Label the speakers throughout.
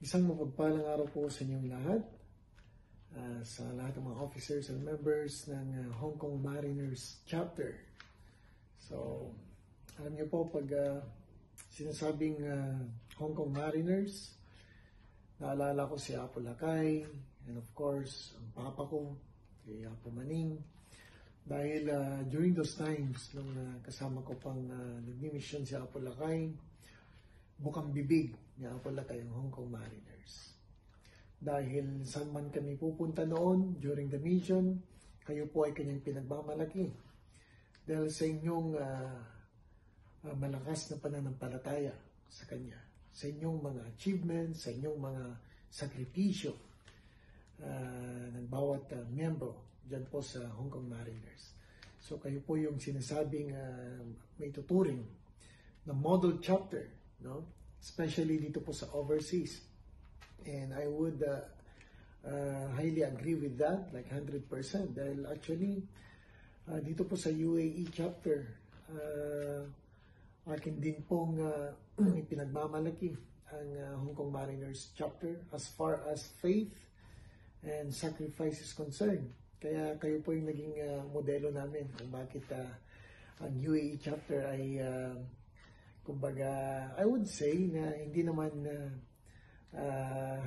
Speaker 1: Isang mapagpalang araw po sa inyong lahat, sa lahat ng mga officers and members ng Hong Kong Mariners Chapter. So, alam niyo po, pag sinasabing Hong Kong Mariners, naalala ko si Apo Lakay, and of course, ang papa ko, si Apo Maning. Dahil during those times, nung kasama ko pang nag-mission si Apo Lakay, bukang bibig ni Apo Lakay ang Hong Kong Mariners. Dahil saan man kami pupunta noon during the mission, kayo po ay kanyang pinagmamalaki. Dahil sa inyong malakas na pananampalataya sa kanya, sa inyong mga achievements, sa inyong mga sakripisyo ng bawat miyembro dyan po sa Hong Kong Mariners. So kayo po yung sinasabing may tuturing na model chapter, no? Especially dito po sa overseas. And I would highly agree with that, like 100%. Dahil actually, dito po sa UAE chapter, akin din pong ipinagmamalaki ang Hong Kong Mariners chapter as far as faith and sacrifice is concerned. Kaya kayo po yung naging modelo namin kung bakit ang UAE chapter ay kumbaga, I would say na hindi naman 100%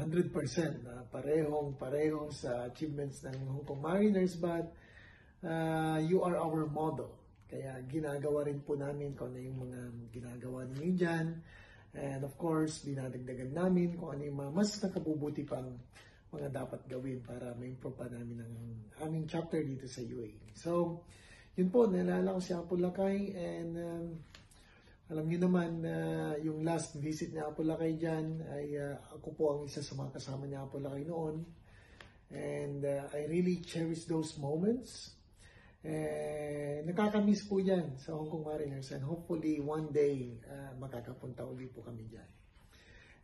Speaker 1: pareho sa achievements ng Hong Kong Mariners, but you are our model. Kaya ginagawa rin po namin kung ano yung mga ginagawa ninyo dyan. And of course, dinadagdagan namin kung ano yung mga mas nakabubuti pang mga dapat gawin para ma-improve pa namin ang aming chapter dito sa UAE. So, yun po, naalala ko si Apo Lakay, and alam niyo naman yung last visit ni Apo Lakay dyan ay ako po ang isa sa mga kasama ni Apo Lakay noon. And I really cherish those moments. Nakakamiss po yan sa Hong Kong Mariners, and hopefully one day makakapunta ulit po kami dyan.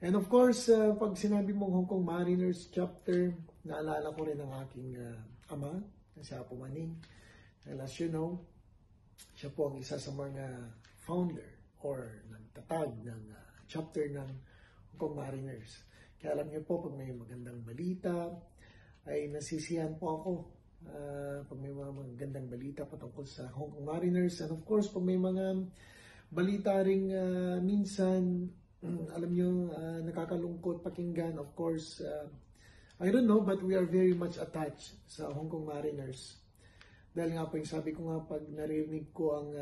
Speaker 1: And of course, pag sinabi mong Hong Kong Mariners chapter, naalala ko rin ang aking ama, si Apo Maning. And as you know, siya po ang isa sa mga founder or nagtatag ng chapter ng Hong Kong Mariners. Kaya alam niyo po, pag may magandang balita, ay nasisiyahan po ako. Pag may mga magandang balita patungkol sa Hong Kong Mariners. And of course, pag may mga balita ring minsan, alam niyo, nakakalungkot pakinggan. Of course, I don't know, but we are very much attached sa Hong Kong Mariners. Dahil nga po yung sabi ko nga, pag narinig ko ang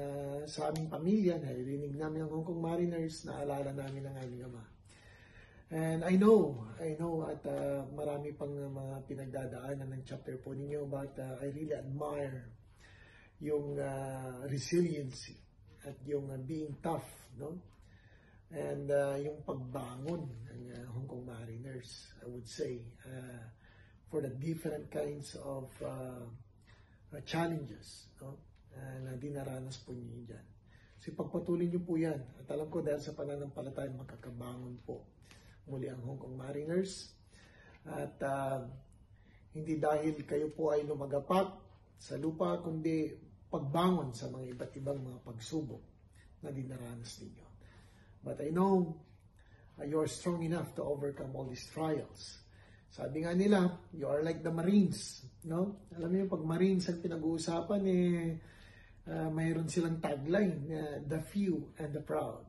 Speaker 1: sa aming pamilya, narinig namin ang Hong Kong Mariners, naalala namin ang aming ama. And I know at marami pang mga pinagdadaanan ng chapter po ninyo, but I really admire yung resiliency at yung being tough, no? And yung pagbangon ng Hong Kong Mariners, I would say, for the different kinds of challenges, no? Na dinaranas po niyo dyan. So pagpatuloy niyo po yan. At alam ko dahil sa pananampalataya makakabangon po muli ang Hong Kong Mariners. At hindi dahil kayo po ay lumagapak sa lupa, kundi pagbangon sa mga iba't ibang mga pagsubok na dinaranas ninyo. But I know you're strong enough to overcome all these trials. Sabi nga nila, you are like the Marines, no? Alam niyo, pag Marines ang pinag-uusapan, mayroon silang tagline, the few and the proud.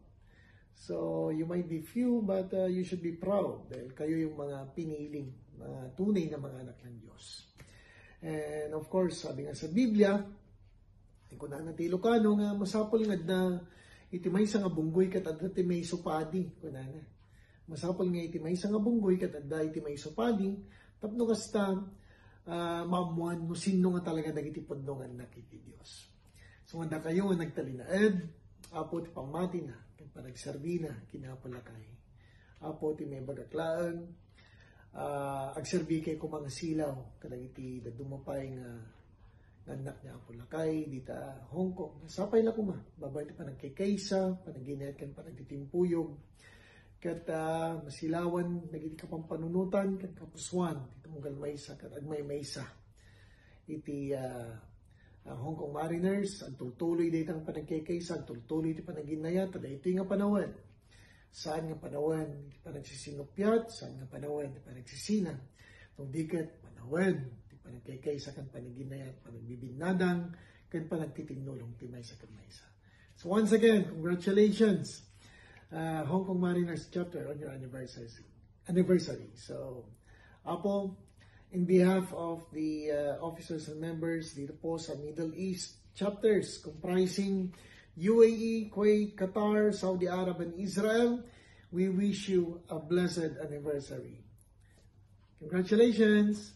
Speaker 1: So, you might be few, but you should be proud dahil kayo yung mga piniling, mga tunay na mga anak ng Diyos. And of course, sabi nga sa Biblia, kung nanatilo ka, nga masapol nga na itimay sa nga bunggoy kat adda ti may supadi, kunana. Masapol nga itimay sa nga bunggoy kat adda itimay supadi, tapno kasta maamuan no sino nga talaga nagitipod no nga nakiti Dios. So nga kayo nga nagtalinaed, apo ti pamati na, panagserbi na Apo Lakay. Apo ti may bagaklaan, agserbi kay ko mga silaw, kanang iti dadumapay nga anak niya Apo Lakay, dita Hong Kong. Sapay na kuma, babay ti panagkikaysa, panaginayat kan panagtitimpuyog, kat masilawan, nagiti ka pang panunutan, kat kapuswan, iti munggal maysa, kat agmay maysa. Iti Hong Kong Mariners, ang tuloy dito ang panagkikaysa, ang tuloy iti panaginayat, at ito nga panawan. Saan nga panahon, di pa nagsisinupyat, saan nga panahon, di pa nagsisina. Nung dikat, panahon, di pa nagkaykaysa kan panaginayat, panagbibinadang, kan panagtitinulong timay sa kamaysa. So once again, congratulations, Hong Kong Mariners chapter on your anniversary. So, Apo, in behalf of the officers and members dito po sa Middle East chapters comprising UAE, Kuwait, Qatar, Saudi Arabia, and Israel, we wish you a blessed anniversary. Congratulations!